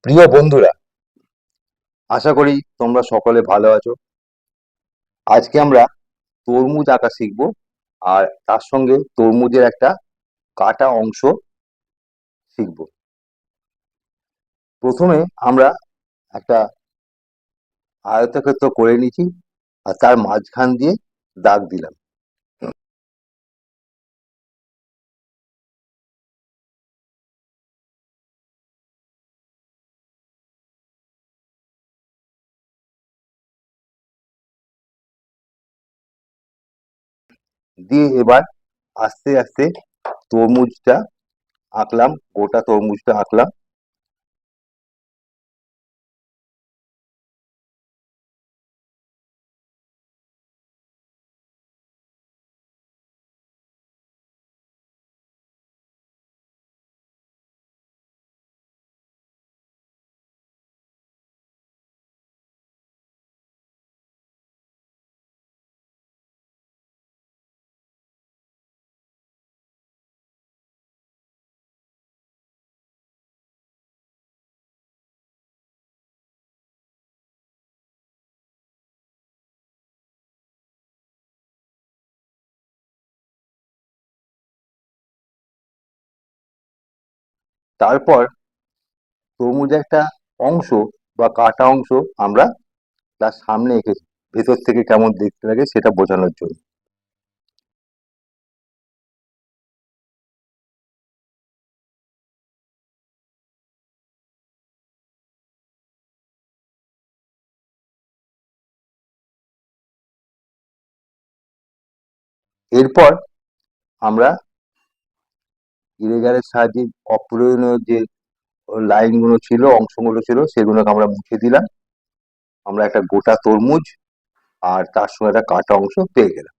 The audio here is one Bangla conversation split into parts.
প্রিয় বন্ধুরা, আশা করি তোমরা সকলে ভালো আছো। আজকে আমরা তরমুজ আঁকা শিখবো, আর তার সঙ্গে তরমুজের একটা কাটা অংশ শিখবো। প্রথমে আমরা একটা আয়তক্ষেত্র করে নিয়েছি, আর তার মাঝখান দিয়ে দাগ দিলাম। দিয়ে এবার আস্তে আস্তে তরমুজটা আঁকলাম, গোটা তরমুজটা আঁকলাম। তারপর তরমুজের একটা অংশ বা কাটা অংশ আমরা তার সামনে এঁকেছি, ভেতর থেকে কেমন দেখতে লাগে সেটা বোঝানোর জন্য। এরপর আমরা ইরেজারের সাহায্যে অপ্রয়োজনীয় যে লাইনগুলো ছিল, অংশগুলো ছিল, সেগুলোকে আমরা মুছে দিলাম। আমরা একটা গোটা তরমুজ আর তার সঙ্গে একটা কাটা অংশ পেয়ে গেলাম।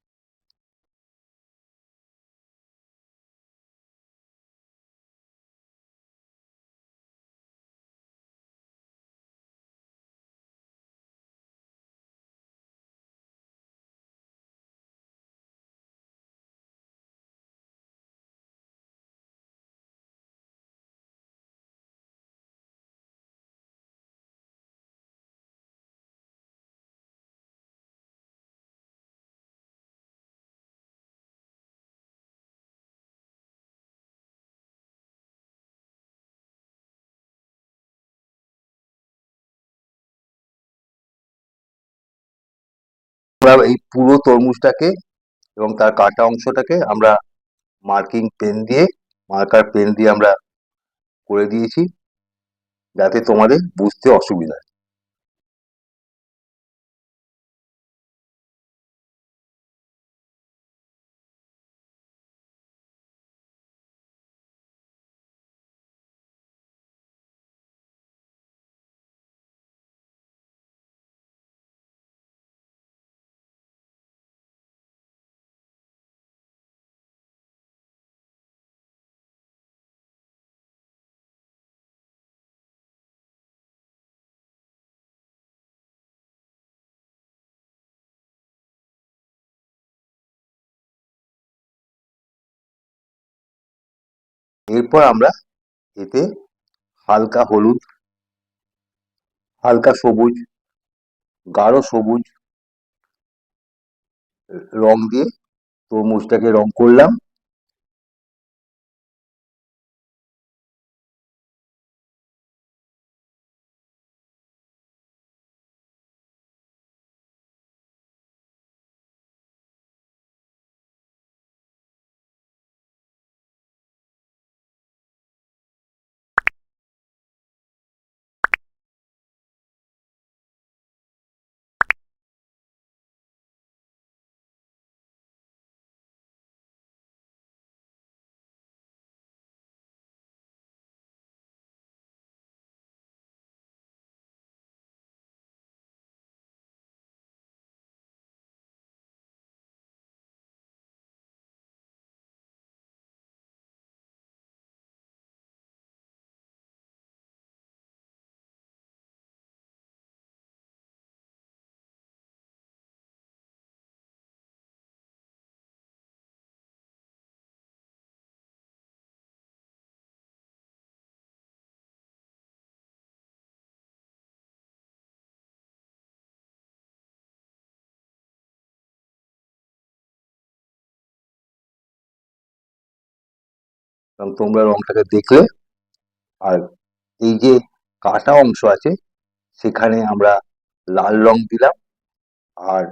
আমরা এই পুরো তরমুজটাকে এবং তার কাটা অংশটাকে আমরা মার্কিং পেন দিয়ে, মার্কার পেন দিয়ে আমরা করে দিয়েছি, যাতে তোমাদের বুঝতে অসুবিধা হয়। এরপর আমরা এতে হালকা হলুদ, হালকা সবুজ, গাঢ় সবুজ রং দিয়ে তরমুজটাকে রং করলাম। এবং তোমরা রংটাকে দেখলে। আর এই যে কাটা অংশ আছে সেখানে আমরা লাল রং দিলাম, আর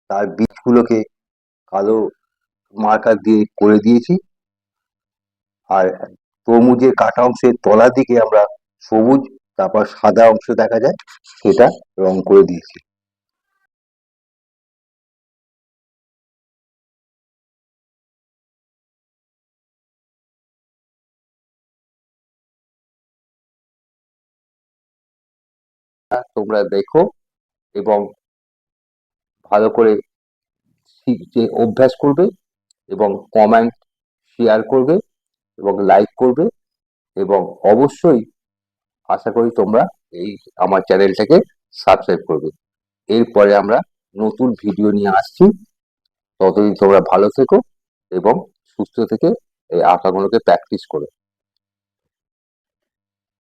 তার বীজগুলোকে কালো মার্কার দিয়ে করে দিয়েছি। আর তরমুজের কাটা অংশের তলার দিকে আমরা সবুজ, তারপর সাদা অংশ দেখা যায়, সেটা রং করে দিয়েছি। তোমরা দেখো এবং ভালো করে শিখতে অভ্যাস করবে, এবং কমেন্ট শেয়ার করবে এবং লাইক করবে, এবং অবশ্যই আশা করি তোমরা এই আমার চ্যানেলটাকে সাবস্ক্রাইব করবে। এরপরে আমরা নতুন ভিডিও নিয়ে আসছি। ততদিন তোমরা ভালো থেকো এবং সুস্থ থেকে এই আঁকাগুলোকে প্র্যাকটিস করো।